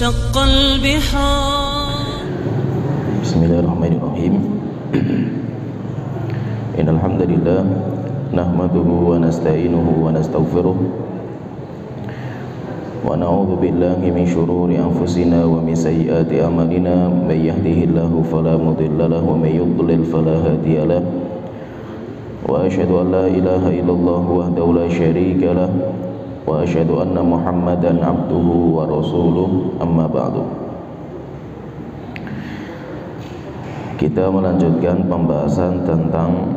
وشق البحار. بسم الله الرحمن الرحيم. إن الحمد لله نحمده ونستعينه ونستغفره ونعوذ بالله من شرور أنفسنا ومن سيئات أعمالنا من يهده الله فلا مضل له ومن يضلل فلا هادي له وأشهد أن لا إله إلا الله وحده لا شريك له وأشهد أن محمدا عبده ورسوله أما بعد. Kita melanjutkan pembahasan tentang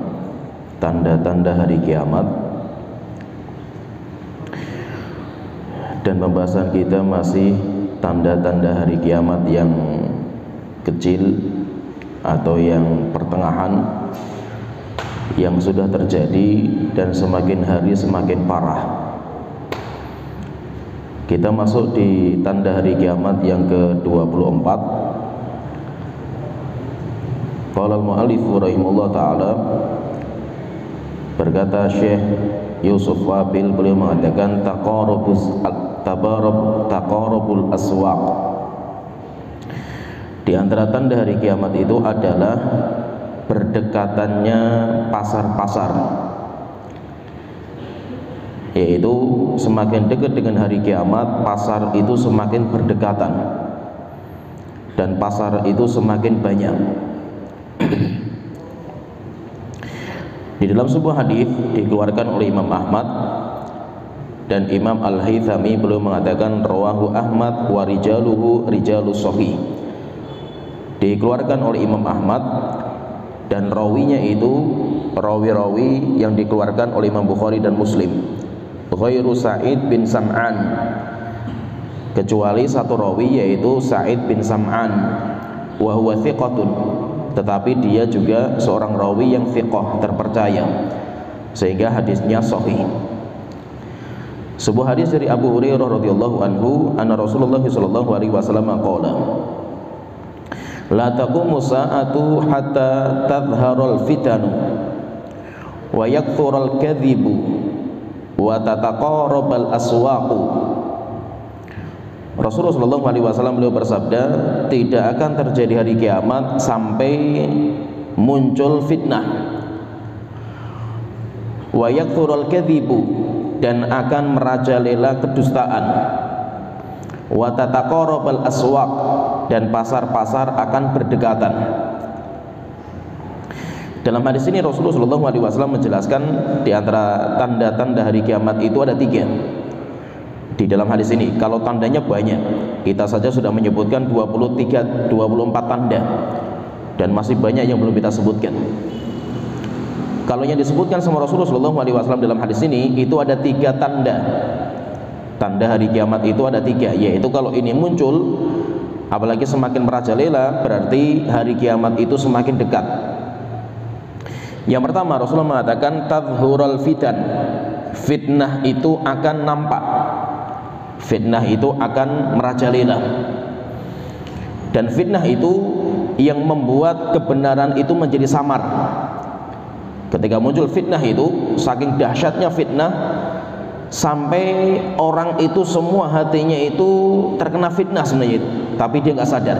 tanda-tanda hari kiamat, dan pembahasan kita masih tanda-tanda hari kiamat yang kecil atau yang pertengahan, yang sudah terjadi dan semakin hari semakin parah. Kita masuk di tanda hari kiamat yang ke-24. Qala al-mu'allif rahimahullah ta'ala, berkata Syekh Yusuf Wabil, beliau mengatakan taqarubul aswaq. Di antara tanda hari kiamat itu adalah berdekatannya pasar-pasar, yaitu semakin dekat dengan hari kiamat, pasar itu semakin berdekatan dan pasar itu semakin banyak. Di dalam sebuah hadis dikeluarkan oleh Imam Ahmad dan Imam Al-Haythami, beliau mengatakan rawahu Ahmad wa rijaluhu rijalus sahih. Dikeluarkan oleh Imam Ahmad dan rawinya itu rawi-rawi yang dikeluarkan oleh Imam Bukhari dan Muslim, ghairu Sa'id bin Sam'an, kecuali satu rawi yaitu Sa'id bin Sam'an, wa huwa thiqatun, tetapi dia juga seorang rawi yang thiqah, terpercaya, sehingga hadisnya sahih. Sebuah hadis dari Abu Hurairah radhiyallahu anhu, anna Rasulullah sallallahu alaihi wasallam qala, la taqumu sa'atu hatta tadhharul fitanu wa yakthurul kadhibu wa tataqarabal aswaqu. Rasulullah sallallahu alaihi wasallam beliau bersabda, tidak akan terjadi hari kiamat sampai muncul fitnah, wa yakthurul kadhibu, dan akan merajalela kedustaan, wa tataqarabal aswaq, dan pasar-pasar akan berdekatan. Dalam hadis ini Rasulullah SAW menjelaskan di antara tanda-tanda hari kiamat itu ada 3. Di dalam hadis ini, kalau tandanya banyak, kita saja sudah menyebutkan 24 tanda, dan masih banyak yang belum kita sebutkan. Kalau yang disebutkan sama Rasulullah SAW dalam hadis ini, itu ada 3 tanda. Tanda hari kiamat itu ada 3, yaitu kalau ini muncul, apalagi semakin merajalela, berarti hari kiamat itu semakin dekat. Yang pertama, Rasulullah mengatakan tadhhurul fitan, fitnah itu akan nampak, fitnah itu akan merajalela, dan fitnah itu yang membuat kebenaran itu menjadi samar. Ketika muncul fitnah itu, saking dahsyatnya fitnah sampai orang itu semua hatinya itu terkena fitnah sebenarnya itu, tapi dia nggak sadar.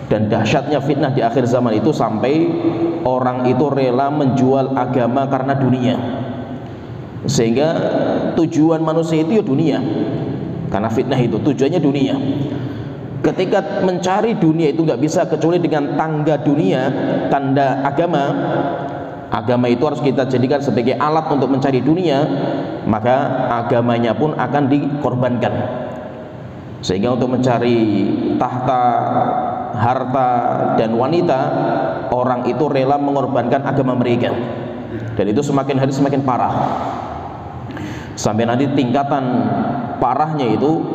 Dan dahsyatnya fitnah di akhir zaman itu sampai orang itu rela menjual agama karena dunia, sehingga tujuan manusia itu ya dunia, karena fitnah itu tujuannya dunia. Ketika mencari dunia itu nggak bisa kecuali dengan tangga dunia, tanda agama. Agama itu harus kita jadikan sebagai alat untuk mencari dunia, maka agamanya pun akan dikorbankan. Sehingga untuk mencari tahta, harta, dan wanita, orang itu rela mengorbankan agama mereka. Dan itu semakin hari semakin parah, sampai nanti tingkatan parahnya itu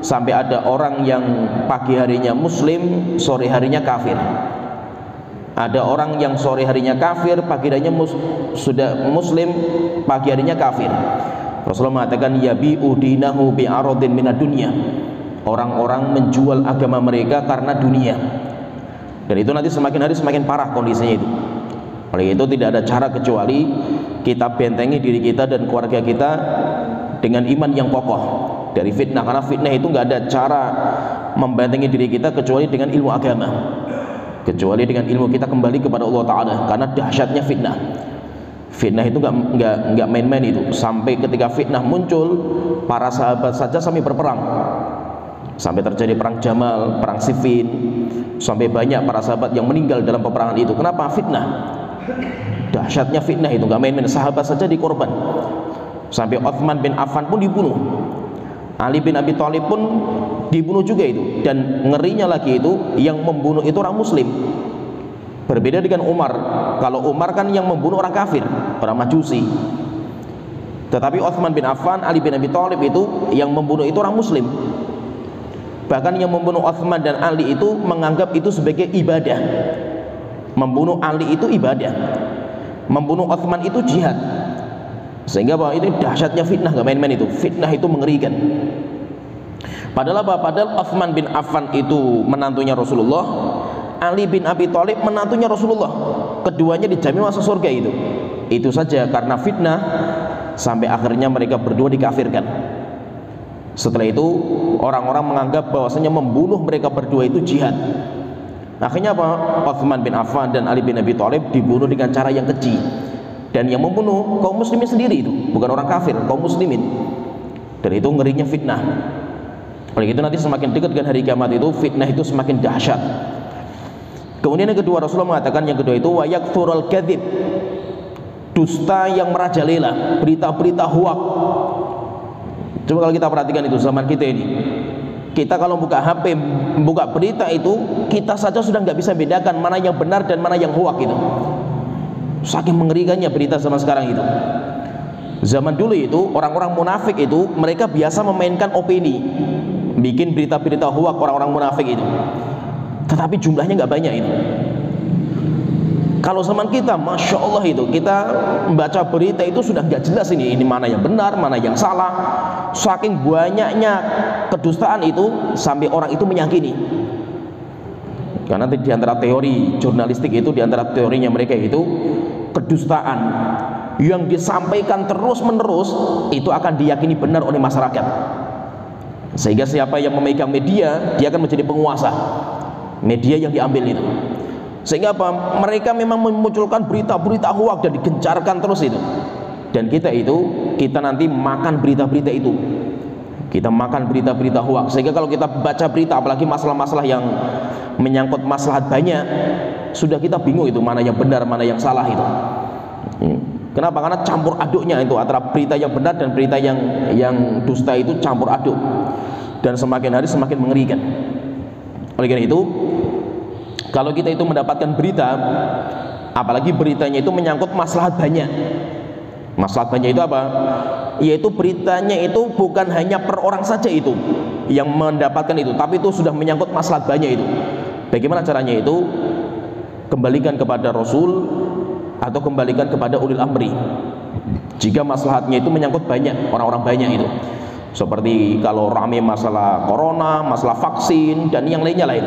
sampai ada orang yang pagi harinya muslim, sore harinya kafir. Ada orang yang sore harinya kafir, pagi harinya sudah muslim, pagi harinya kafir. Rasulullah mengatakan yabi'u dinahu bi'aradin minad dunya, orang-orang menjual agama mereka karena dunia. Dan itu nanti semakin hari semakin parah kondisinya itu. Oleh itu tidak ada cara kecuali kita bentengi diri kita dan keluarga kita dengan iman yang kokoh, dari fitnah, karena fitnah itu nggak ada cara membentengi diri kita kecuali dengan ilmu agama, kecuali dengan ilmu kita kembali kepada Allah Ta'ala, karena dahsyatnya fitnah. Fitnah itu nggak main-main itu. Sampai ketika fitnah muncul, para sahabat saja sampai berperang, sampai terjadi perang Jamal, perang Siffin, sampai banyak para sahabat yang meninggal dalam peperangan itu. Kenapa? Fitnah. Dahsyatnya fitnah itu nggak main-main. Sahabat saja dikorban, sampai Utsman bin Affan pun dibunuh, Ali bin Abi Thalib pun dibunuh juga itu. Dan ngerinya lagi itu, yang membunuh itu orang muslim. Berbeda dengan Umar. Kalau Umar kan yang membunuh orang kafir, orang Majusi. Tetapi Utsman bin Affan, Ali bin Abi Thalib itu yang membunuh itu orang muslim. Bahkan yang membunuh Utsman dan Ali itu menganggap itu sebagai ibadah. Membunuh Ali itu ibadah, membunuh Utsman itu jihad. Sehingga bahwa itu dahsyatnya fitnah, gak main-main itu. Fitnah itu mengerikan. Padahal apa? Padahal Utsman bin Affan itu menantunya Rasulullah, Ali bin Abi Thalib menantunya Rasulullah. Keduanya dijamin masuk surga itu. Itu saja karena fitnah sampai akhirnya mereka berdua dikafirkan. Setelah itu orang-orang menganggap bahwasanya membunuh mereka berdua itu jihad. Akhirnya apa? Utsman bin Affan dan Ali bin Abi Thalib dibunuh dengan cara yang keji. Dan yang membunuh kaum muslimin sendiri itu, bukan orang kafir, kaum muslimin. Dan itu ngerinya fitnah. Oleh itu nanti semakin dekat dengan hari kiamat itu, fitnah itu semakin dahsyat. Kemudian yang kedua, Rasulullah mengatakan yang kedua itu wayakthurul kadzib, dusta yang merajalela, berita-berita hoak. Coba kalau kita perhatikan itu zaman kita ini, kita kalau buka HP, buka berita itu, kita saja sudah nggak bisa bedakan mana yang benar dan mana yang hoak itu. Saking mengerikannya berita zaman sekarang itu. Zaman dulu itu orang-orang munafik itu mereka biasa memainkan opini, bikin berita-berita hoak orang-orang munafik itu. Tetapi jumlahnya nggak banyak itu. Kalau zaman kita, masya Allah itu kita membaca berita itu sudah nggak jelas ini mana yang benar, mana yang salah. Saking banyaknya kedustaan itu sampai orang itu meyakini. Karena di antara teori jurnalistik itu, di antara teorinya mereka itu kedustaan yang disampaikan terus-menerus itu akan diyakini benar oleh masyarakat. Sehingga siapa yang memegang media, dia akan menjadi penguasa. Media yang diambil itu. Sehingga apa? Mereka memang memunculkan berita-berita hoak dan digencarkan terus itu. Dan kita nanti makan berita-berita itu. Kita makan berita-berita hoak. Sehingga kalau kita baca berita, apalagi masalah-masalah yang menyangkut maslahat banyak, sudah kita bingung itu mana yang benar, mana yang salah itu. Kenapa? Karena campur aduknya itu antara berita yang benar dan berita yang dusta itu campur aduk. Dan semakin hari semakin mengerikan. Oleh karena itu, kalau kita itu mendapatkan berita, apalagi beritanya itu menyangkut maslahat banyak. Maslahat banyak itu apa? Yaitu beritanya itu bukan hanya per orang saja itu yang mendapatkan itu, tapi itu sudah menyangkut maslahat banyak itu. Bagaimana caranya itu? Kembalikan kepada Rasul atau kembalikan kepada ulil amri. Jika maslahatnya itu menyangkut banyak, orang-orang banyak itu. Seperti kalau rame masalah corona, masalah vaksin dan yang lainnya lain.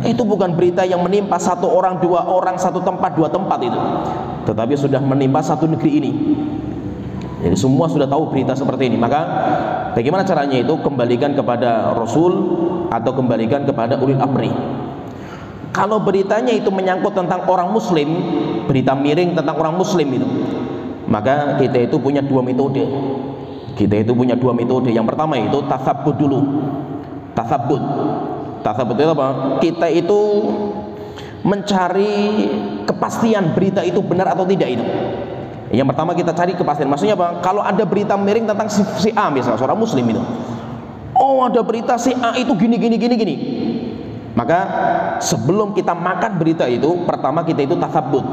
Itu bukan berita yang menimpa satu orang, dua orang, satu tempat, dua tempat itu. Tetapi sudah menimpa satu negeri ini. Jadi semua sudah tahu berita seperti ini. Maka bagaimana caranya itu? Kembalikan kepada Rasul atau kembalikan kepada ulil amri. Kalau beritanya itu menyangkut tentang orang muslim, berita miring tentang orang muslim itu, maka kita itu punya dua metode. Kita itu punya dua metode. Yang pertama itu tasabbut dulu. Tasabbut. Tasabbut itu apa? Kita itu mencari kepastian berita itu benar atau tidak itu. Yang pertama kita cari kepastian. Maksudnya apa? Kalau ada berita miring tentang si A misalnya, seorang muslim itu. Oh, ada berita si A itu gini. Maka sebelum kita makan berita itu, pertama kita itu tasabbut.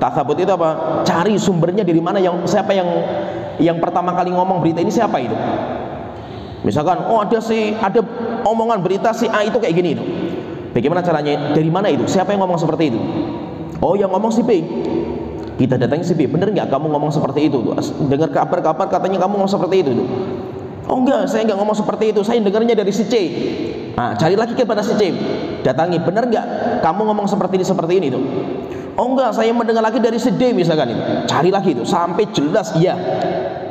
Tasabbut itu apa? Cari sumbernya dari mana, siapa yang pertama kali ngomong berita ini siapa itu. Misalkan, oh ada omongan berita si A itu kayak gini itu. Bagaimana caranya? Dari mana itu? Siapa yang ngomong seperti itu? Oh, yang ngomong si B. Kita datangi si B. Bener nggak kamu ngomong seperti itu? Dengar kabar-kabar katanya kamu ngomong seperti itu. Oh enggak, saya nggak ngomong seperti itu. Saya dengarnya dari si C. Nah, cari lagi kepada si C. Datangi, bener nggak kamu ngomong seperti ini itu? Oh enggak, saya mendengar lagi dari si D misalkan itu. Cari lagi itu sampai jelas iya.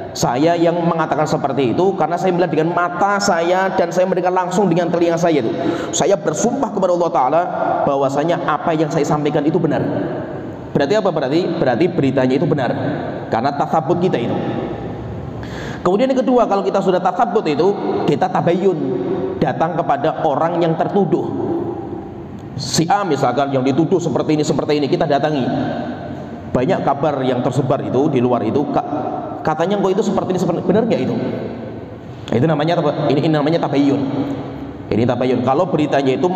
Saya yang mengatakan seperti itu karena saya melihat dengan mata saya dan saya mendengar langsung dengan telinga saya itu. Saya bersumpah kepada Allah Ta'ala bahwasanya apa yang saya sampaikan itu benar. Berarti apa? Berarti beritanya itu benar karena tasabbut kita itu. Kemudian yang kedua, kalau kita sudah tasabbut itu, kita tabayun, datang kepada orang yang tertuduh. Si A misalkan yang dituduh seperti ini, kita datangi. Banyak kabar yang tersebar itu di luar itu, katanya kok itu seperti ini, benar nggak itu? Itu namanya ini namanya tabayun. Ini tabayun. Kalau beritanya itu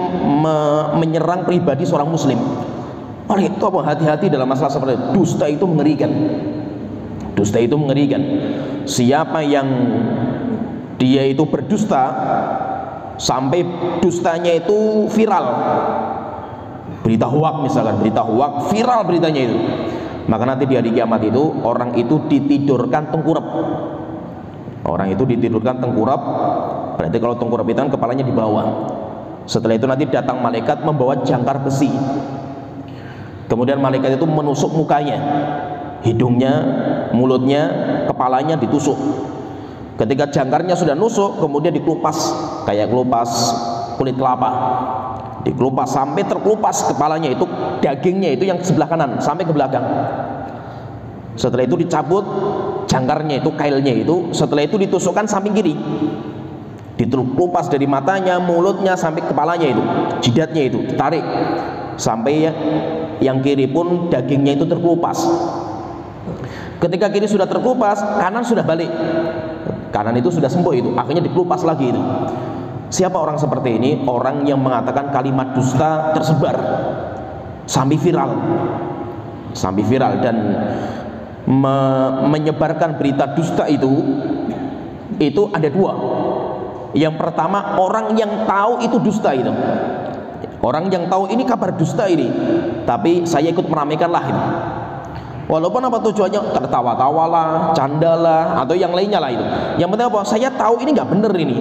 menyerang pribadi seorang muslim, oleh itu apa? Hati-hati dalam masalah seperti itu. Dusta itu mengerikan. Dusta itu mengerikan. Siapa yang dia itu berdusta sampai dustanya itu viral, berita hoak misalkan, berita hoak viral beritanya itu, maka nanti di hari kiamat itu orang itu ditidurkan tengkurap. Orang itu ditidurkan tengkurap. Berarti kalau tengkurap itu kan kepalanya di bawah. Setelah itu nanti datang malaikat membawa jangkar besi. Kemudian malaikat itu menusuk mukanya, hidungnya, mulutnya, kepalanya ditusuk. Ketika jangkarnya sudah nusuk, kemudian dikelupas kayak kelupas kulit kelapa. Dikelupas sampai terkelupas kepalanya itu, dagingnya itu yang sebelah kanan sampai ke belakang. Setelah itu dicabut jangkarnya itu, kailnya itu. Setelah itu ditusukkan samping kiri. Dikelupas dari matanya, mulutnya sampai kepalanya itu, jidatnya itu ditarik sampai yang kiri pun dagingnya itu terkelupas. Ketika kiri sudah terkelupas, kanan sudah balik. Kanan itu sudah sembuh itu, akhirnya dikelupas lagi itu. Siapa orang seperti ini? Orang yang mengatakan kalimat dusta tersebar sampai viral dan menyebarkan berita dusta itu ada dua. Yang pertama, orang yang tahu itu dusta itu. Orang yang tahu ini kabar dusta ini, tapi saya ikut meramaikan lah itu. Walaupun apa tujuannya, tertawa-tawa lah, canda lah, atau yang lainnya lah itu. Yang penting apa? Saya tahu ini nggak bener ini,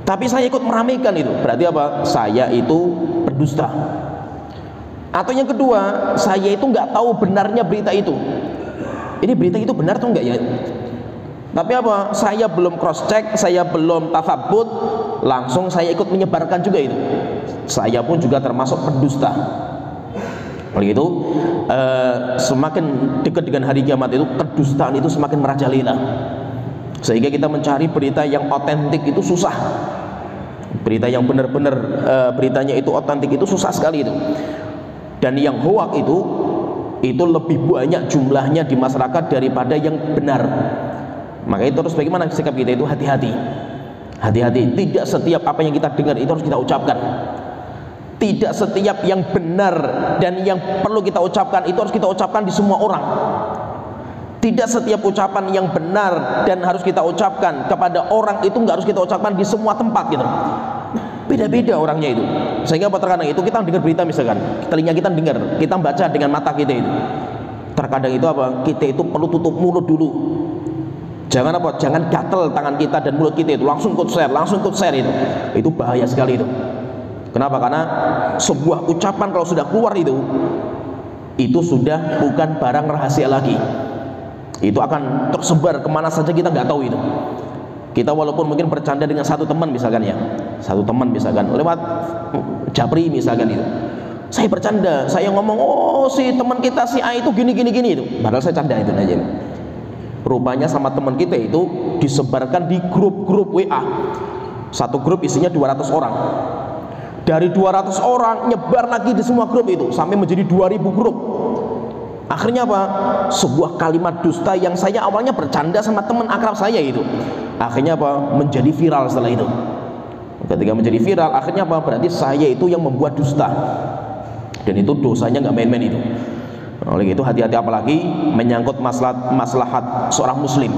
tapi saya ikut meramaikan itu. Berarti apa? Saya itu berdusta. Atau yang kedua, saya itu nggak tahu benarnya berita itu. Ini berita itu benar atau enggak ya? Tapi apa? Saya belum cross check, saya belum tasabbut, langsung saya ikut menyebarkan juga itu. Saya pun juga termasuk pendusta. Oleh itu, semakin dekat dengan hari kiamat itu, kedustaan itu semakin merajalela. Sehingga kita mencari berita yang otentik itu susah. Berita yang benar-benar beritanya itu otentik itu susah sekali itu. Dan yang hoak itu lebih banyak jumlahnya di masyarakat daripada yang benar. Maka itu harus bagaimana sikap kita itu? Hati-hati. Hati-hati. Tidak setiap apa yang kita dengar itu harus kita ucapkan. Tidak setiap yang benar dan yang perlu kita ucapkan itu harus kita ucapkan di semua orang. Tidak setiap ucapan yang benar dan harus kita ucapkan kepada orang itu nggak harus kita ucapkan di semua tempat gitu. Beda-beda orangnya itu. Sehingga terkadang itu kita dengar berita misalkan, telinga kita dengar, kita baca dengan mata kita itu. Terkadang itu apa? Kita itu perlu tutup mulut dulu. Jangan apa? Jangan gatel tangan kita dan mulut kita itu langsung ikut share itu. Itu bahaya sekali itu. Kenapa? Karena sebuah ucapan kalau sudah keluar itu sudah bukan barang rahasia lagi. Itu akan tersebar kemana saja kita nggak tahu itu. Kita walaupun mungkin bercanda dengan satu teman misalkan ya, lewat japri misalkan itu. Saya bercanda, saya ngomong, oh si teman kita si A itu gini itu. Padahal saya canda itu aja. Rupanya sama teman kita itu disebarkan di grup-grup WA. Satu grup isinya 200 orang. Dari 200 orang nyebar lagi di semua grup itu sampai menjadi 2000 grup. Akhirnya apa? Sebuah kalimat dusta yang saya awalnya bercanda sama teman akrab saya itu, akhirnya apa? Menjadi viral setelah itu. Ketika menjadi viral, akhirnya apa? Berarti saya itu yang membuat dusta. Dan itu dosanya nggak main-main itu. Oleh itu hati-hati, apalagi menyangkut maslahat seorang muslim.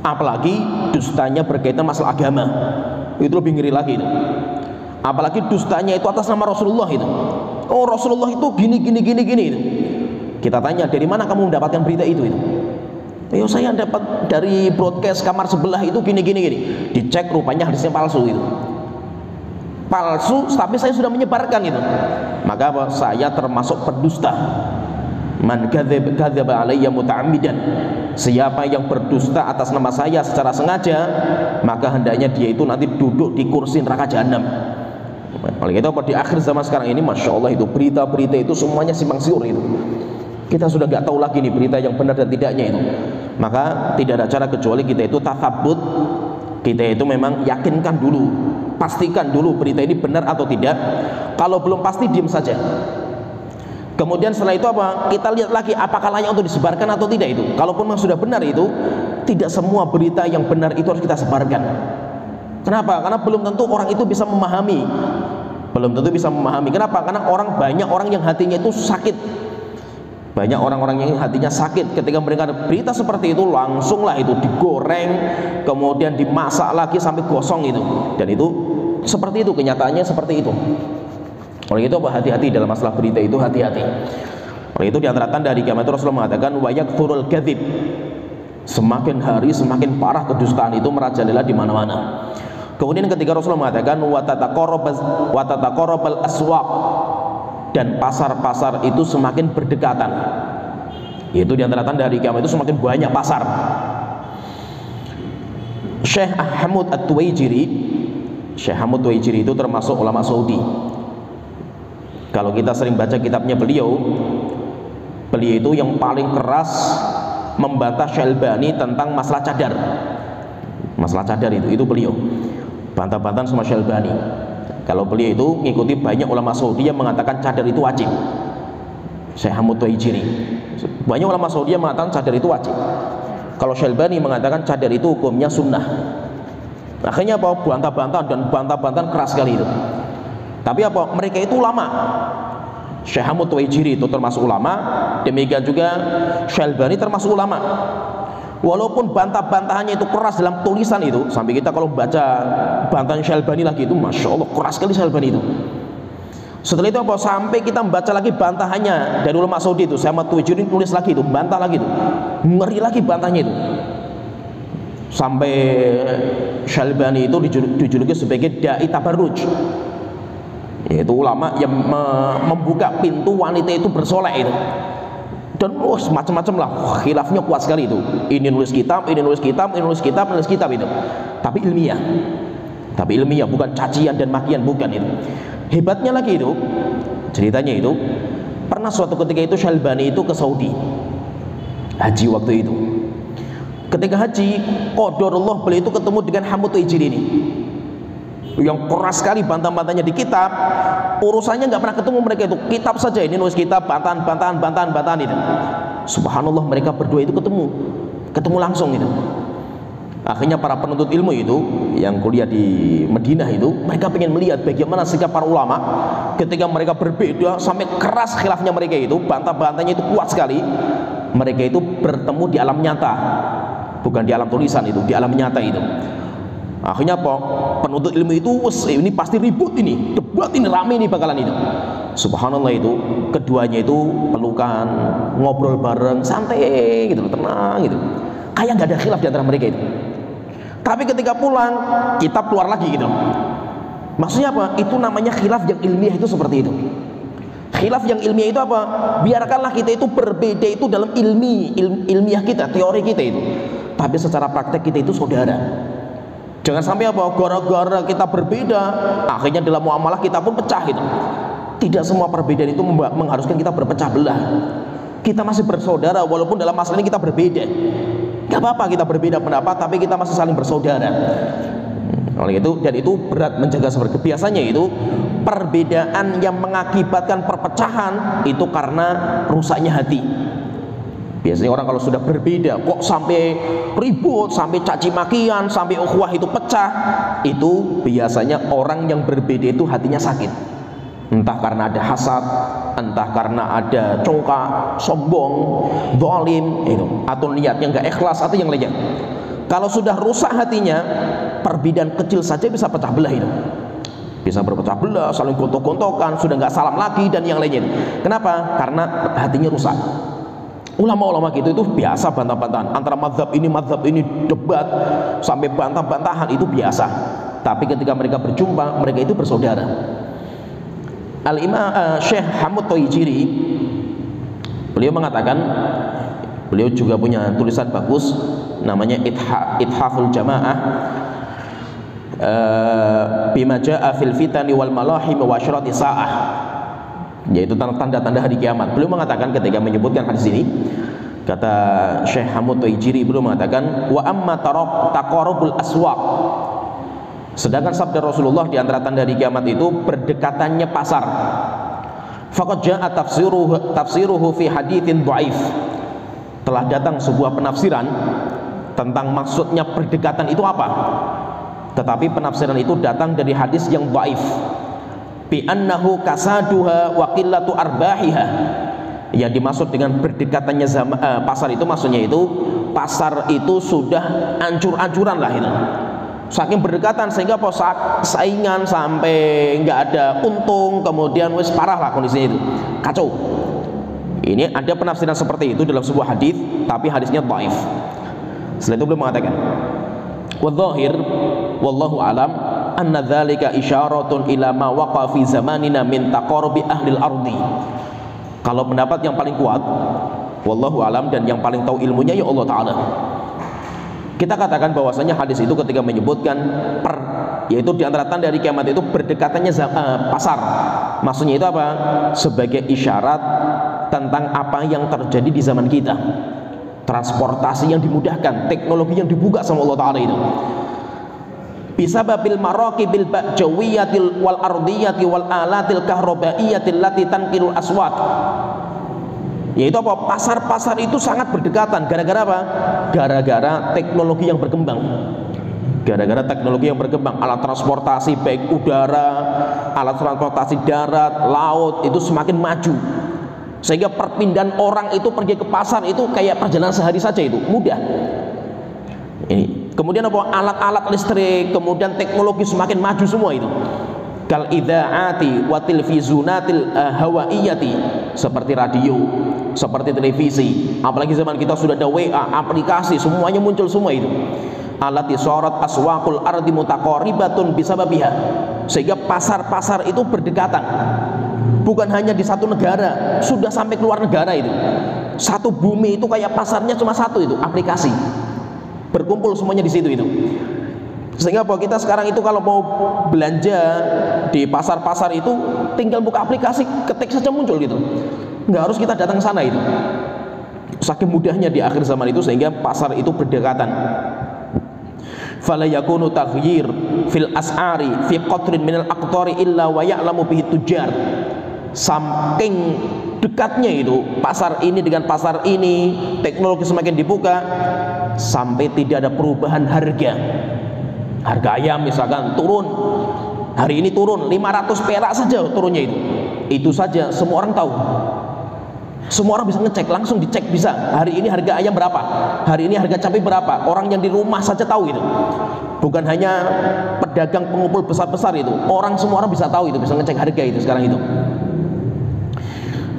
Apalagi dustanya berkaitan masalah agama. Itu lebih ngeri lagi itu. Apalagi dustanya itu atas nama Rasulullah itu. Oh Rasulullah itu gini itu. Kita tanya, dari mana kamu mendapatkan berita itu? Ayo saya dapat dari broadcast kamar sebelah itu gini. Dicek rupanya hadisnya palsu itu. Palsu, tapi saya sudah menyebarkan itu. Maka apa? Saya termasuk pendusta. Man kadzdzaba alayya muta'ammidan, siapa yang berdusta atas nama saya secara sengaja, maka hendaknya dia itu nanti duduk di kursi neraka jahanam. Oleh itu di akhir zaman sekarang ini, masya Allah, itu berita-berita itu semuanya simpang siur itu. Kita sudah nggak tahu lagi nih berita yang benar dan tidaknya itu. Maka tidak ada cara kecuali kita itu tatsabbut, kita itu memang yakinkan dulu, pastikan dulu berita ini benar atau tidak. Kalau belum pasti, diam saja. Kemudian setelah itu apa? Kita lihat lagi apakah layak untuk disebarkan atau tidak itu. Kalaupun memang sudah benar itu, tidak semua berita yang benar itu harus kita sebarkan. Kenapa? Karena belum tentu orang itu bisa memahami. Belum tentu bisa memahami. Kenapa? Karena banyak orang yang hatinya itu sakit. Banyak orang-orang yang hatinya sakit ketika mendengar berita seperti itu, langsunglah itu digoreng, kemudian dimasak lagi sampai gosong itu. Dan itu seperti itu, kenyataannya seperti itu. Oleh itu hati-hati dalam masalah berita itu, hati-hati. Oleh itu diantara tanda hari kiamat Rasulullah mengatakan wa yakthurul kadzib, semakin hari semakin parah kedustaan itu merajalela di mana-mana. Kemudian ketika Rasulullah mengatakan wa tataqarrabal aswaq, dan pasar-pasar itu semakin berdekatan. Yaitu diantara tanda hari kiamat itu semakin banyak pasar. Syekh Ahmad At-Tuwaijiri, Syekh Ahmad At-Tuwaijiri itu termasuk ulama Saudi. Kalau kita sering baca kitabnya beliau itu yang paling keras membantah Syalbani tentang masalah cadar. Masalah cadar itu beliau bantah-bantahan sama Syalbani. Kalau beliau itu mengikuti banyak ulama Saudi yang mengatakan cadar itu wajib. Syekh Ahmad Tuwaijiri, banyak ulama Saudi yang mengatakan cadar itu wajib. Kalau Syalbani mengatakan cadar itu hukumnya sunnah. Akhirnya apa? Bantah-bantahan keras sekali itu. Tapi apa? Mereka itu ulama. Syekh Ahmad Tuwaijiri itu termasuk ulama, demikian juga Syalbani termasuk ulama. Walaupun bantah-bantahannya itu keras dalam tulisan itu, sampai kita kalau baca bantahan Syalbani lagi itu, masya Allah, keras sekali Syalbani itu. Setelah itu apa? Sampai kita membaca lagi bantahannya dari ulama Saudi itu, Syekh Ahmad Tuwaijiri tulis lagi itu, bantah lagi itu, ngeri lagi bantahnya itu. Sampai Syalbani itu dijuluki sebagai dai tabarruj, yaitu ulama yang membuka pintu wanita itu bersolek itu. Dan macam-macam lah, khilafnya kuat sekali itu. Ini nulis kitab, ini nulis kitab, ini nulis kitab, nulis kitab itu. Tapi ilmiah, bukan cacian dan makian, bukan itu. Hebatnya lagi itu, ceritanya itu, pernah suatu ketika itu Syalbani itu ke Saudi haji waktu itu. Ketika haji, qadarullah beliau itu ketemu dengan Ahmad Tuwaijiri ini, yang keras sekali bantah-bantahnya di kitab. Urusannya nggak pernah ketemu mereka itu, kitab saja, ini nulis kitab, bantahan itu. Subhanallah, mereka berdua itu ketemu langsung itu. Akhirnya para penuntut ilmu itu yang kuliah di Madinah itu, mereka ingin melihat bagaimana sikap para ulama ketika mereka berbeda sampai keras khilafnya mereka itu, bantah-bantahnya itu kuat sekali. Mereka itu bertemu di alam nyata, bukan di alam tulisan itu, di alam nyata itu. Akhirnya apa? Penuntut ilmu itu, ini pasti ribut ini, debat ini, rame ini bakalan itu. Subhanallah itu, keduanya itu pelukan, ngobrol bareng, santai gitu, tenang gitu. Kayak nggak ada khilaf di antara mereka itu. Tapi ketika pulang, kitab keluar lagi gitu. Maksudnya apa? Itu namanya khilaf yang ilmiah itu seperti itu. Khilaf yang ilmiah itu apa? Biarkanlah kita itu berbeda itu dalam ilmiah kita, teori kita itu. Tapi secara praktek kita itu saudara. Jangan sampai apa? Gara-gara kita berbeda, akhirnya dalam muamalah kita pun pecah gitu. Tidak semua perbedaan itu mengharuskan kita berpecah belah. Kita masih bersaudara walaupun dalam masalah ini kita berbeda. Gak apa-apa kita berbeda pendapat, tapi kita masih saling bersaudara. Oleh itu, dan itu berat menjaga seperti biasanya itu perbedaan yang mengakibatkan perpecahan itu karena rusaknya hati. Biasanya orang kalau sudah berbeda kok sampai ribut, sampai caci makian, sampai ukhuwah itu pecah, itu biasanya orang yang berbeda itu hatinya sakit. Entah karena ada hasad, entah karena ada congkak, sombong, zalim itu, atau niatnya nggak ikhlas atau yang lainnya. Kalau sudah rusak hatinya, perbedaan kecil saja bisa pecah belah itu. Bisa berpecah belah, saling gontok-gontokan, sudah nggak salam lagi dan yang lainnya. Kenapa? Karena hatinya rusak. Ulama-ulama gitu itu biasa bantah-bantahan antara mazhab ini debat sampai bantah-bantahan itu biasa. Tapi ketika mereka berjumpa, mereka itu bersaudara. Al-Imam Syekh Ahmad Tuwaijiri Beliau mengatakan, beliau juga punya tulisan bagus namanya Ithaful Jamaah bima jaa fil fitani wal malahim wa asyrati sa'ah, yaitu tanda-tanda hari kiamat. Beliau mengatakan ketika menyebutkan hadis ini, kata Syekh Hamud Tuwaijiri, beliau mengatakan wa amma taqarubul aswaq, sedangkan sabda Rasulullah di antara tanda hari kiamat itu berdekatannya pasar. Faqad jaa tafsiruhu fi haditsin dhaif, telah datang sebuah penafsiran tentang maksudnya berdekatan itu apa, tetapi penafsiran itu datang dari hadis yang dhaif, bi annahu kasaduha wa qillatu arbahiha. Yang dimaksud dengan berdekatannya pasar itu maksudnya itu pasar itu sudah ancur-ancuran lah itu, saking berdekatan sehingga saingan sampai nggak ada untung, kemudian wis parah lah kondisinya itu, kacau. Ini ada penafsiran seperti itu dalam sebuah hadis, tapi hadisnya dhaif. Setelah itu beliau mengatakan, wadh-dhahir wallahu alam anna dzalika isyaratun ila ma waqa fi zamanina min taqarubi ahli al-ardi. Kalau pendapat yang paling kuat, wallahu alam, dan yang paling tahu ilmunya ya Allah Ta'ala, kita katakan bahwasanya hadis itu ketika menyebutkan yaitu di antara tanda hari kiamat itu berdekatannya pasar, maksudnya itu apa? Sebagai isyarat tentang apa yang terjadi di zaman kita, transportasi yang dimudahkan, teknologi yang dibuka sama Allah Ta'ala itu, bisababil maraqibil ba'jawiyatil wal ardiyati wal alatil kahrobaiyatil lati tanqilul aswat, yaitu apa? Pasar-pasar itu sangat berdekatan. Gara-gara apa? Gara-gara teknologi yang berkembang. Gara-gara teknologi yang berkembang, alat transportasi baik udara, alat transportasi darat, laut itu semakin maju, sehingga perpindahan orang itu pergi ke pasar itu kayak perjalanan sehari saja, itu mudah. Ini kemudian apa? Alat-alat listrik, kemudian teknologi semakin maju semua itu. Kal idzaati wa tilfizunatil hawaiyati, seperti radio, seperti televisi, apalagi zaman kita sudah ada WA, aplikasi, semuanya muncul semua itu. Alati syarat aswaqul ardi mutaqaribatun bisababiha, sehingga pasar-pasar itu berdekatan. Bukan hanya di satu negara, sudah sampai keluar negara itu. Satu bumi itu kayak pasarnya cuma satu itu, aplikasi. Berkumpul semuanya di situ itu. Sehingga bahwa kita sekarang itu kalau mau belanja di pasar-pasar itu tinggal buka aplikasi, ketik saja muncul gitu. Nggak harus kita datang ke sana itu. Saking mudahnya di akhir zaman itu, sehingga pasar itu berdekatan. Fala yakunu taghyir fil as'ari fi qatrin minal aqtari illa wa ya'lamu bihi tujar. Saking dekatnya itu pasar ini dengan pasar ini, teknologi semakin dibuka, sampai tidak ada perubahan harga. Harga ayam misalkan turun, hari ini turun 500 perak saja turunnya itu saja semua orang tahu, semua orang bisa ngecek, langsung dicek bisa, hari ini harga ayam berapa, hari ini harga cabai berapa, orang yang di rumah saja tahu itu, bukan hanya pedagang pengumpul besar-besar itu, semua orang bisa tahu itu, bisa ngecek harga itu sekarang itu.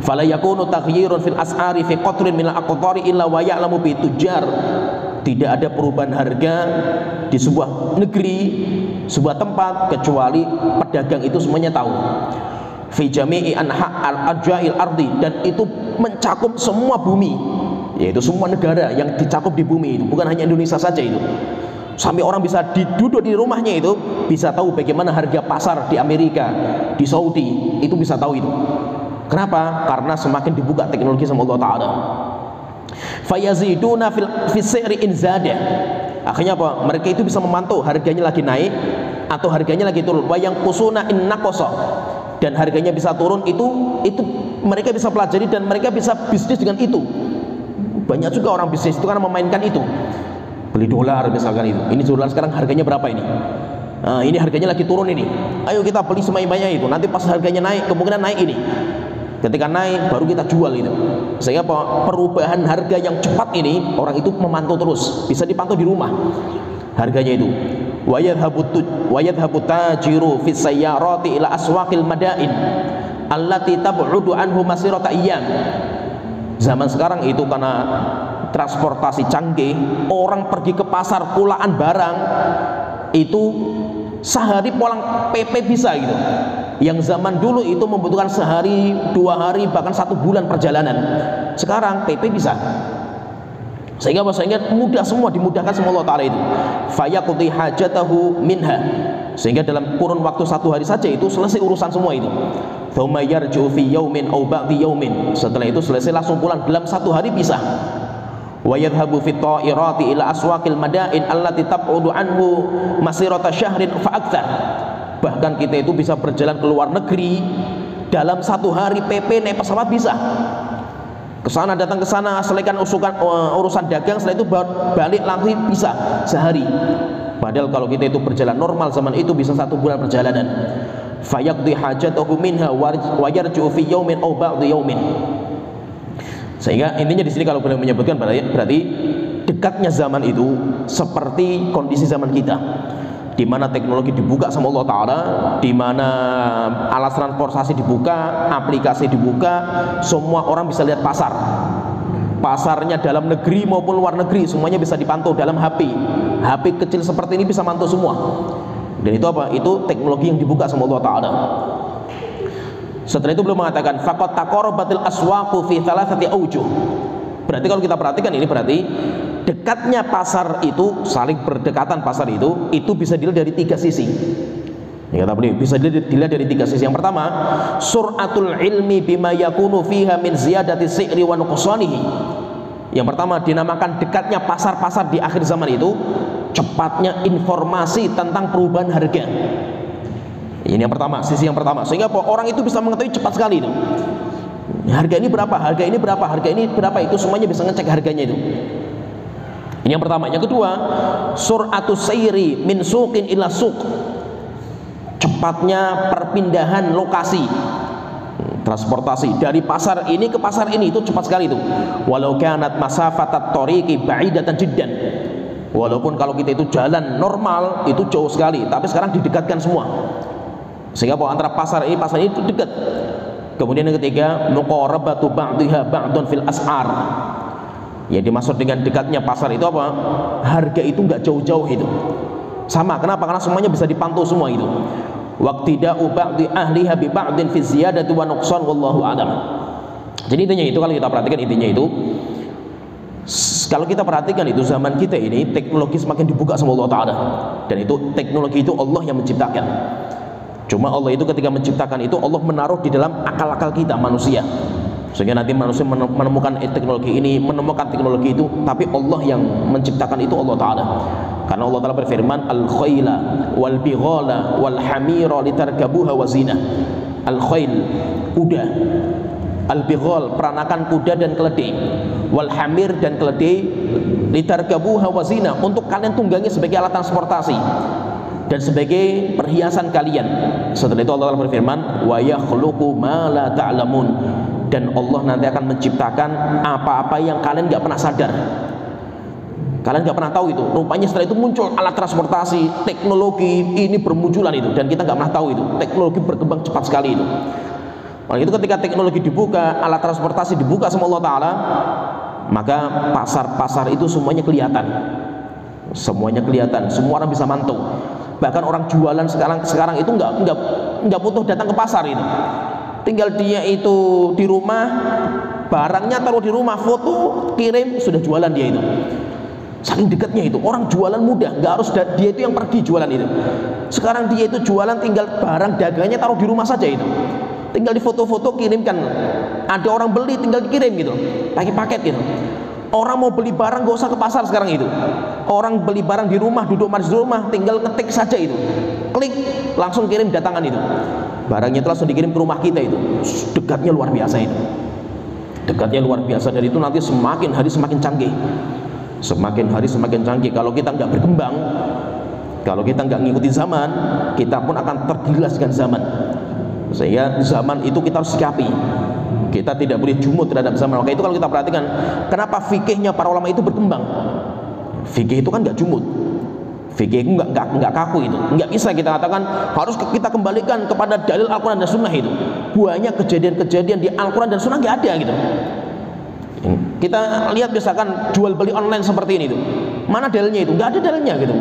Fala yakunu taghyirun fil as'ari fi qatrin min al-aqtari illa wa ya'lamu bi tujar. Tidak ada perubahan harga di sebuah negeri, sebuah tempat, kecuali pedagang itu semuanya tahu. Fi jami'i anha al-aja'il ardi, dan itu mencakup semua bumi, yaitu semua negara yang dicakup di bumi itu, bukan hanya Indonesia saja itu. Sampai orang bisa duduk di rumahnya itu bisa tahu bagaimana harga pasar di Amerika, di Saudi, itu bisa tahu itu. Kenapa? Karena semakin dibuka teknologi sama Allah Ta'ala. Fayaziduna fi si'ri in zada. Akhirnya apa? Mereka itu bisa memantau harganya lagi naik atau harganya lagi turun. Wa yang kusuna in naqasa, dan harganya bisa turun, itu mereka bisa pelajari dan mereka bisa bisnis dengan itu. Banyak juga orang bisnis itu karena memainkan itu. Beli dolar misalkan itu. Ini dolar sekarang harganya berapa ini? Nah, ini harganya lagi turun ini. Ayo kita beli sebanyak-banyaknya itu. Nanti pas harganya naik, kemungkinan naik ini. Ketika naik baru kita jual itu. Sehingga perubahan harga yang cepat ini orang itu memantau terus, bisa dipantau di rumah harganya itu. Wa yadhhabu tajiru fi sayyarati ila aswaqil madain allati tab'udu anhu masirata ayyam. Zaman sekarang itu karena transportasi canggih, orang pergi ke pasar pulaan barang itu sehari pulang PP bisa gitu. Yang zaman dulu itu membutuhkan sehari, 2 hari, bahkan 1 bulan perjalanan. Sekarang PP bisa. Sehingga mudah semua, dimudahkan semua Allah Ta'ala itu. Fayaqdi hajatahu minha. Sehingga dalam kurun waktu 1 hari saja itu selesai urusan semua itu. Thumma yarji'u fi yaumin aw ba'di yaumin. Setelah itu selesai langsung pulang dalam 1 hari bisa. Wa yadhhabu fi ta'irati ila aswaqil madain allati tab'udu anhu masirata syahrin fa aktsar. Bahkan kita itu bisa berjalan ke luar negeri dalam 1 hari PP naik pesawat bisa. Kesana datang ke sana, selesaikan urusan dagang, setelah itu balik lagi bisa sehari. Padahal kalau kita itu berjalan normal zaman itu bisa 1 bulan perjalanan. Fayaqdi hajatahu minha wa yarji'u fi yaumin aw ba'di yaumin. Sehingga intinya di sini kalau beliau menyebutkan berarti dekatnya zaman itu seperti kondisi zaman kita, di mana teknologi dibuka sama Allah Ta'ala, di mana alat transportasi dibuka, aplikasi dibuka, semua orang bisa lihat pasar. Pasarnya dalam negeri maupun luar negeri semuanya bisa dipantau dalam HP. HP kecil seperti ini bisa mantau semua. Dan itu apa? Itu teknologi yang dibuka sama Allah Ta'ala. Setelah itu beliau mengatakan faqad taqarabatil aswaqu fi thalathati awjuh. Berarti kalau kita perhatikan ini berarti dekatnya pasar itu, saling berdekatan pasar itu bisa dilihat dari 3 sisi. Ya, kata beliau bisa dilihat dari 3 sisi. Yang pertama, suratul ilmi bima yakunu fiha min ziyadati si'ri wa nuqsanihi. Yang pertama dinamakan dekatnya pasar-pasar di akhir zaman itu, cepatnya informasi tentang perubahan harga. Ini yang pertama, sisi yang pertama. Sehingga orang itu bisa mengetahui cepat sekali itu. Harga ini berapa, harga ini berapa, harga ini berapa, itu semuanya bisa ngecek harganya itu. Ini yang pertama. Yang kedua, suratus sayri min suqin ila suq. Cepatnya perpindahan lokasi transportasi dari pasar ini ke pasar ini, itu cepat sekali itu. Walau kanat masafatat tariqi ba'idatan jiddan. Walaupun kalau kita itu jalan normal itu jauh sekali, tapi sekarang didekatkan semua. Sehingga antara pasar ini itu dekat. Kemudian yang ketiga, muqarabatu ba'dihha ba'dun fil as'ar. Ya, dimaksud dengan dekatnya pasar itu apa? Harga itu enggak jauh-jauh itu. Sama, kenapa? Karena semuanya bisa dipantau semua itu. Waqtida'u ba'di ahliha bi ba'din fi ziyadati wa nuqsan wallahu a'lam. Jadi intinya itu, kalau kita perhatikan intinya itu, kalau kita perhatikan itu zaman kita ini teknologi semakin dibuka sama Allah Ta'ala. Dan itu teknologi itu Allah yang menciptakan. Cuma Allah itu ketika menciptakan itu Allah menaruh di dalam akal-akal kita manusia, sehingga nanti manusia menemukan teknologi ini, menemukan teknologi itu, tapi Allah yang menciptakan itu Allah Ta'ala. Karena Allah Ta'ala berfirman, al-khayla wal bighala wal hamira litarkabuha wa zina. Al-khayl, kuda, al-bighal, peranakan kuda dan keledai, wal hamir dan keledai, litarkabuha wa zina, untuk kalian tunggangi sebagai alat transportasi dan sebagai perhiasan kalian. Setelah itu Allah berfirman, wa yakhluqu ma la ta'lamun, dan Allah nanti akan menciptakan apa-apa yang kalian nggak pernah sadar, kalian nggak pernah tahu itu. Rupanya setelah itu muncul alat transportasi, teknologi ini bermunculan itu, dan kita nggak pernah tahu itu. Teknologi berkembang cepat sekali itu. Nah, itu ketika teknologi dibuka, alat transportasi dibuka sama Allah Ta'ala, maka pasar-pasar itu semuanya kelihatan. Semuanya kelihatan, semua orang bisa mantau. Bahkan orang jualan sekarang itu nggak butuh datang ke pasar itu. Tinggal dia itu di rumah, barangnya taruh di rumah, foto, kirim, sudah jualan dia itu. Saking dekatnya itu, orang jualan mudah, nggak harus dia itu yang pergi jualan itu. Sekarang dia itu jualan, tinggal barang dagangnya taruh di rumah saja itu. Tinggal di foto-foto, kirimkan. Ada orang beli, tinggal dikirim gitu, pakai paket gitu. Orang mau beli barang gak usah ke pasar sekarang itu. Orang beli barang di rumah, duduk manis di rumah, tinggal ngetik saja itu, klik, langsung kirim datangan itu. Barangnya itu langsung dikirim ke rumah kita itu. Dekatnya luar biasa itu. Dekatnya luar biasa, dan itu nanti semakin hari semakin canggih. Semakin hari semakin canggih. Kalau kita nggak berkembang, kalau kita nggak ngikuti zaman, kita pun akan tergilas dengan zaman. Sehingga zaman itu kita harus sikapi. Kita tidak boleh jumut terhadap zaman. Maka itu kalau kita perhatikan, kenapa fikihnya para ulama itu berkembang. Fikih itu kan nggak jumut. Fikih itu nggak kaku itu. Nggak bisa kita katakan harus kita kembalikan kepada dalil Al-Quran dan Sunnah itu. Banyak kejadian-kejadian di Al-Quran dan Sunnah nggak ada gitu. Kita lihat misalkan jual beli online seperti ini itu, mana dalilnya itu? Nggak ada dalilnya gitu.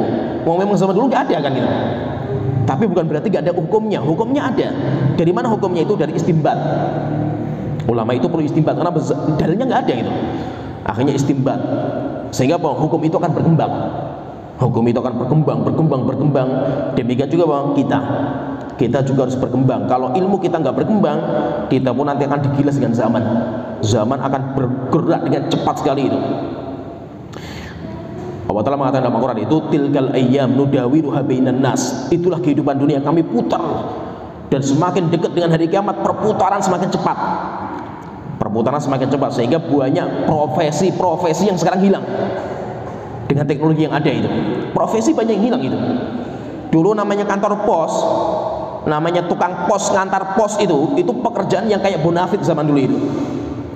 Memang zaman dulu nggak ada kan gitu. Tapi bukan berarti nggak ada hukumnya. Hukumnya ada. Dari mana hukumnya? Itu dari istimbat. Ulama itu perlu istimbat karena dalilnya nggak ada gitu. Akhirnya istimbat. Sehingga apa? Hukum itu akan berkembang. Hukum itu akan berkembang. Demikian juga Bang, kita juga harus berkembang. Kalau ilmu kita nggak berkembang, kita pun nanti akan digilas dengan zaman. Zaman akan bergerak dengan cepat sekali itu. Allah Ta'ala mengatakan dalam Al-Quran itu, tilkal ayyam nudawiluha bainan nas. Itulah kehidupan dunia, kami putar. Dan semakin dekat dengan hari kiamat, perputaran semakin cepat. Perputaran semakin cepat, sehingga banyak profesi yang sekarang hilang dengan teknologi yang ada itu. Profesi banyak yang hilang itu. Dulu namanya kantor pos, namanya tukang pos, ngantar pos itu pekerjaan yang kayak bonafit zaman dulu itu.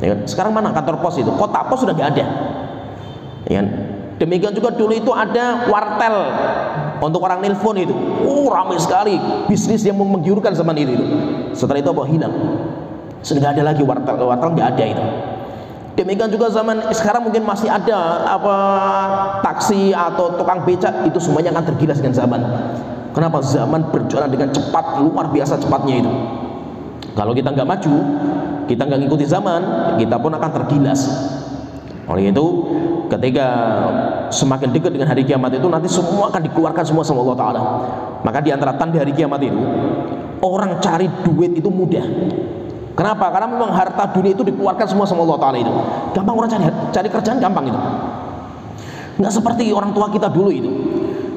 Ya kan? Sekarang mana kantor pos itu? Kotak pos sudah nggak ada. Ya kan? Demikian juga dulu itu ada wartel untuk orang nelpon itu. Ramai sekali bisnis yang menggiurkan zaman itu. Setelah itu apa? Hilang. Sudah nggak ada lagi wartel nggak ada itu. Demikian juga zaman sekarang mungkin masih ada taksi atau tukang becak, itu semuanya akan tergilas dengan zaman. Kenapa? Zaman berjalan dengan cepat, luar biasa cepatnya itu. Kalau kita nggak maju, kita nggak ngikuti zaman, kita pun akan tergilas. Oleh itu, ketika semakin dekat dengan hari kiamat itu, nanti semua akan dikeluarkan semua sama Allah Ta'ala. Maka di antara tanda hari kiamat itu, orang cari duit itu mudah. Kenapa? Karena memang harta dunia itu dikeluarkan semua sama Allah Ta'ala itu. Gampang orang cari kerjaan, gampang itu. Nggak seperti orang tua kita dulu itu.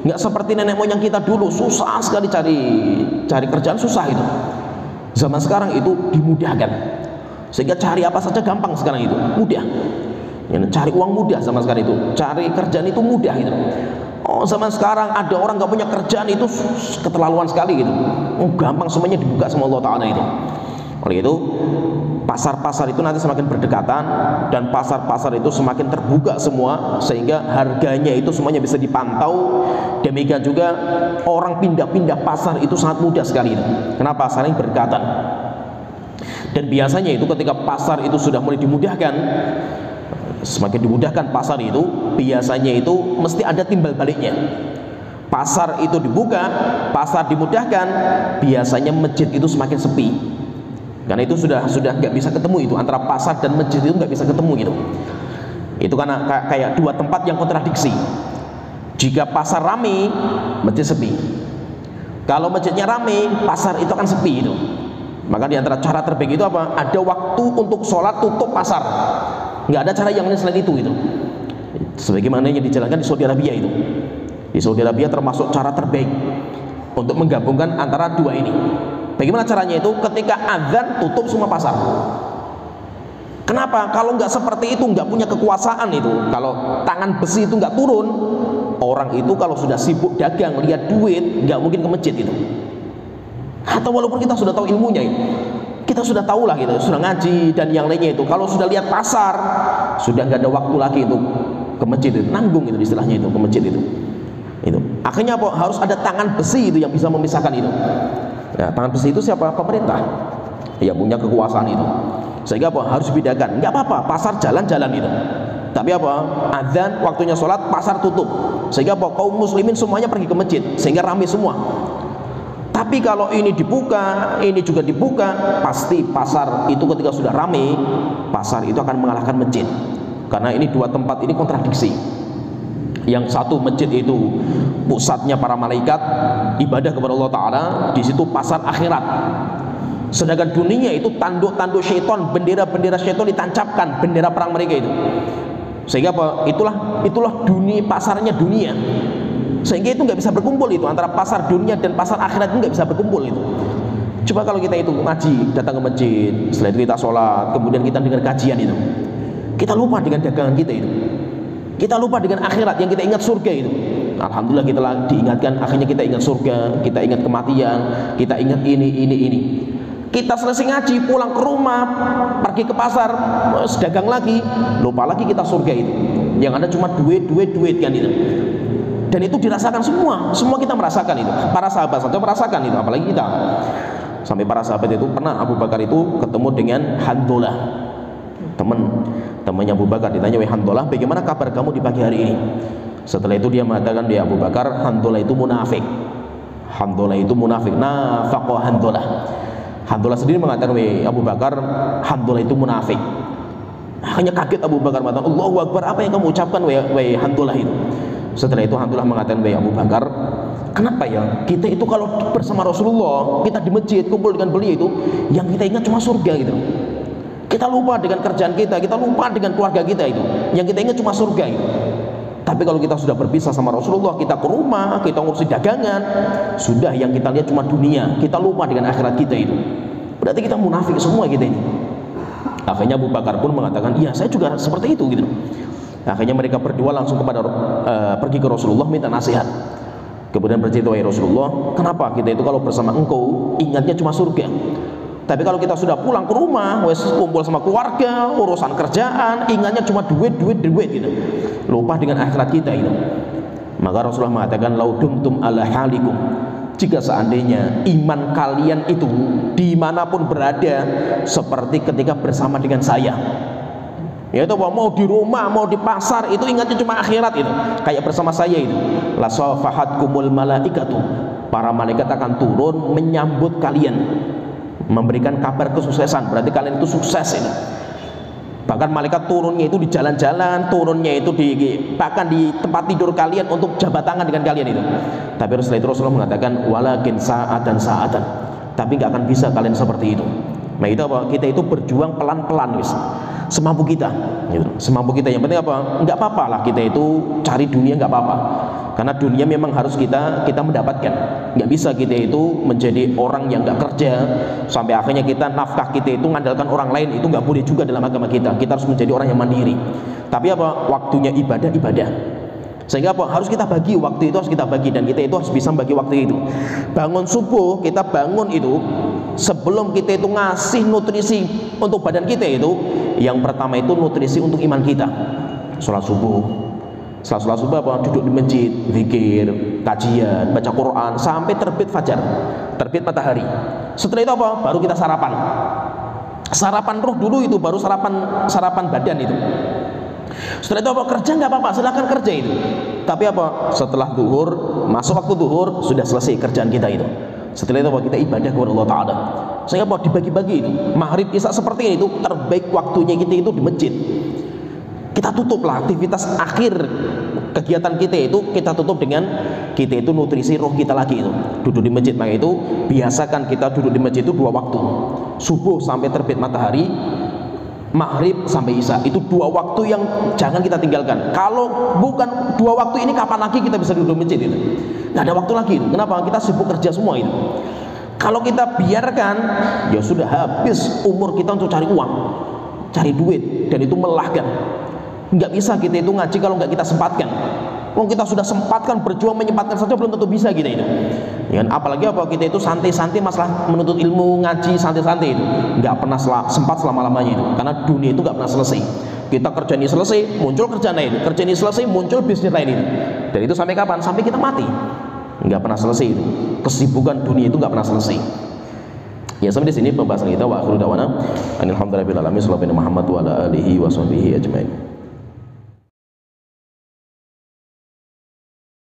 Nggak seperti nenek moyang kita dulu, susah sekali cari kerjaan, susah itu. Zaman sekarang itu dimudahkan, sehingga cari apa saja gampang sekarang itu, mudah. Cari uang mudah zaman sekarang itu, cari kerjaan itu mudah gitu. Oh, zaman sekarang ada orang nggak punya kerjaan itu keterlaluan sekali gitu. Oh, gampang semuanya dibuka sama Allah Ta'ala itu. Oleh itu, pasar-pasar itu nanti semakin berdekatan dan pasar-pasar itu semakin terbuka semua, sehingga harganya itu semuanya bisa dipantau. Demikian juga orang pindah-pindah pasar itu sangat mudah sekali itu. Kenapa? Saling berdekatan. Dan biasanya itu ketika pasar itu sudah mulai dimudahkan, semakin dimudahkan pasar itu, biasanya itu mesti ada timbal baliknya. Pasar itu dibuka, pasar dimudahkan, biasanya masjid itu semakin sepi. Karena itu sudah nggak bisa ketemu itu, antara pasar dan masjid itu nggak bisa ketemu gitu. Itu karena kayak dua tempat yang kontradiksi. Jika pasar rame, masjid sepi. Kalau masjidnya rame, pasar itu akan sepi itu. Maka di antara cara terbaik itu apa? Ada waktu untuk sholat tutup pasar. Nggak ada cara yang lain selain itu. Sebagaimana yang dijalankan di Saudi Arabia itu. Di Saudi Arabia termasuk cara terbaik untuk menggabungkan antara dua ini. Bagaimana caranya itu? Ketika azan tutup semua pasar. Kenapa? Kalau nggak seperti itu, nggak punya kekuasaan itu. Kalau tangan besi itu nggak turun, orang itu kalau sudah sibuk dagang, lihat duit, nggak mungkin ke masjid itu. Atau walaupun kita sudah tahu ilmunya itu, kita sudah tahu lah gitu, sudah ngaji dan yang lainnya itu. Kalau sudah lihat pasar, sudah nggak ada waktu lagi untuk ke masjid itu, nanggung itu istilahnya itu, ke masjid itu. Akhirnya apa? Harus ada tangan besi itu yang bisa memisahkan itu. Nah, tangan besi itu siapa? Pemerintah yang punya kekuasaan itu. Sehingga apa? Harus dibedakan. Nggak apa-apa, pasar jalan-jalan itu. Tapi apa? Azan, waktunya sholat, pasar tutup. Sehingga apa? Kaum muslimin semuanya pergi ke masjid, sehingga ramai semua. Tapi kalau ini dibuka, ini juga dibuka, pasti pasar itu ketika sudah ramai, pasar itu akan mengalahkan masjid. Karena ini dua tempat ini kontradiksi. Yang satu masjid itu pusatnya para malaikat, ibadah kepada Allah Ta'ala, di situ pasar akhirat. Sedangkan dunia itu tanduk-tanduk syaitan, bendera-bendera syaitan ditancapkan, bendera perang mereka itu. Sehingga apa? Itulah dunia, pasarnya dunia. Sehingga itu nggak bisa berkumpul itu, antara pasar dunia dan pasar akhirat itu nggak bisa berkumpul itu. Coba kalau kita itu ngaji, datang ke masjid, setelah itu kita sholat, kemudian kita dengar kajian itu, kita lupa dengan dagangan kita itu. Kita lupa dengan akhirat yang kita ingat surga itu. Alhamdulillah kita diingatkan, akhirnya kita ingat surga, kita ingat kematian, kita ingat ini. Kita selesai ngaji, pulang ke rumah, pergi ke pasar, dagang lagi, lupa lagi kita surga itu. Yang ada cuma duit kan itu. Dan itu dirasakan semua kita merasakan itu. Para sahabat saja merasakan itu, apalagi kita. Sampai para sahabat itu pernah Abu Bakar itu ketemu dengan Handolah, temannya Abu Bakar. Ditanya, "Wahai Handolah, bagaimana kabar kamu di pagi hari ini?" Setelah itu dia mengatakan, "Dia Abu Bakar, Handolah itu munafik." Handolah itu munafik. Nafaqah Handolah. Handolah sendiri mengatakan, wahai Abu Bakar, Handolah itu munafik. Hanya kaget Abu Bakar mengatakan, Allahu Akbar, apa yang kamu ucapkan wahai Handolah itu? Setelah itu Handolah mengatakan, wahai Abu Bakar, kenapa ya kita itu kalau bersama Rasulullah, kita di masjid kumpul dengan beliau itu, yang kita ingat cuma surga gitu. Kita lupa dengan kerjaan kita lupa dengan keluarga kita itu. Yang kita ingat cuma surga itu. Tapi kalau kita sudah berpisah sama Rasulullah, kita ke rumah, kita ngurusi dagangan, sudah yang kita lihat cuma dunia, kita lupa dengan akhirat kita itu. Berarti kita munafik semua kita ini. Akhirnya Abu Bakar pun mengatakan, iya saya juga seperti itu gitu. Akhirnya mereka berdua langsung pergi ke Rasulullah minta nasihat. Kemudian bercerita, wahai Rasulullah, kenapa kita itu kalau bersama engkau ingatnya cuma surga, tapi kalau kita sudah pulang ke rumah, wes kumpul sama keluarga, urusan kerjaan, ingatnya cuma duit gitu, lupa dengan akhirat kita itu. Maka Rasulullah mengatakan, laudumtum ala halikum, jika seandainya iman kalian itu dimanapun berada seperti ketika bersama dengan saya, yaitu mau di rumah, mau di pasar, itu ingatnya cuma akhirat itu, kayak bersama saya itu, la safahatkumul malaikatu, para malaikat akan turun menyambut kalian, memberikan kabar kesuksesan, berarti kalian itu sukses ini. Bahkan malaikat turunnya itu di jalan-jalan, turunnya itu bahkan di tempat tidur kalian untuk jabat tangan dengan kalian itu. Tapi setelah itu Rasulullah mengatakan, walakin sa'atan, tapi nggak akan bisa kalian seperti itu. Nah itu apa? Kita itu berjuang pelan-pelan wis, semampu kita gitu. Semampu kita, yang penting apa? Nggak apa-apa lah kita itu cari dunia, nggak apa-apa, karena dunia memang harus kita mendapatkan. Nggak bisa kita itu menjadi orang yang nggak kerja sampai akhirnya kita nafkah kita itu mengandalkan orang lain, itu nggak boleh juga dalam agama kita. Kita harus menjadi orang yang mandiri. Tapi apa? Waktunya ibadah, sehingga apa? Harus kita bagi waktu itu, harus kita bagi, dan kita itu harus bisa bagi waktu itu. Bangun subuh, kita bangun itu sebelum kita itu ngasih nutrisi untuk badan kita itu, yang pertama itu nutrisi untuk iman kita. Sholat subuh, setelah sholat subuh apa? Duduk di masjid, zikir, kajian, baca Quran sampai terbit fajar, terbit matahari. Setelah itu apa? Baru kita sarapan. Sarapan roh dulu itu, baru sarapan badan itu. Setelah itu apa? Kerja nggak apa-apa, silahkan kerja itu. Tapi apa? Setelah duhur, masuk waktu duhur, sudah selesai kerjaan kita itu. Setelah itu apa? Kita ibadah kepada Allah Ta'ala. Sehingga apa? Dibagi-bagi itu. Maghrib, isya seperti itu, terbaik waktunya kita itu di masjid. Kita tutuplah aktivitas akhir kegiatan kita itu, kita tutup dengan kita itu nutrisi roh kita lagi itu, duduk di masjid. Maka itu biasakan kita duduk di masjid itu 2 waktu, subuh sampai terbit matahari, maghrib sampai isya. Itu 2 waktu yang jangan kita tinggalkan. Kalau bukan 2 waktu ini, kapan lagi kita bisa duduk di masjid itu? Nggak ada waktu lagi itu. Kenapa? Kita sibuk kerja semua itu. Kalau kita biarkan, ya sudah habis umur kita untuk cari uang, cari duit, dan itu melelahkan. Nggak bisa kita itu ngaji kalau nggak kita sempatkan. Kalau kita sudah sempatkan, berjuang menyempatkan saja belum tentu bisa kita itu. Ya, apalagi apa? Kita itu santai-santai masalah menuntut ilmu, ngaji santai-santai itu, nggak pernah sempat selama-lamanya itu. Karena dunia itu nggak pernah selesai. Kita kerja ini selesai, muncul kerjaan lain. Kerja ini selesai, muncul bisnis lain itu. Dan itu sampai kapan? Sampai kita mati. Nggak pernah selesai itu. Kesibukan dunia itu nggak pernah selesai. Ya, sampai di sini pembahasan kita. Wa akhiru da'wana alhamdulillahirabbil alamin. Sallallahu alaihi wa ala alihi wa sahbihi ajmain.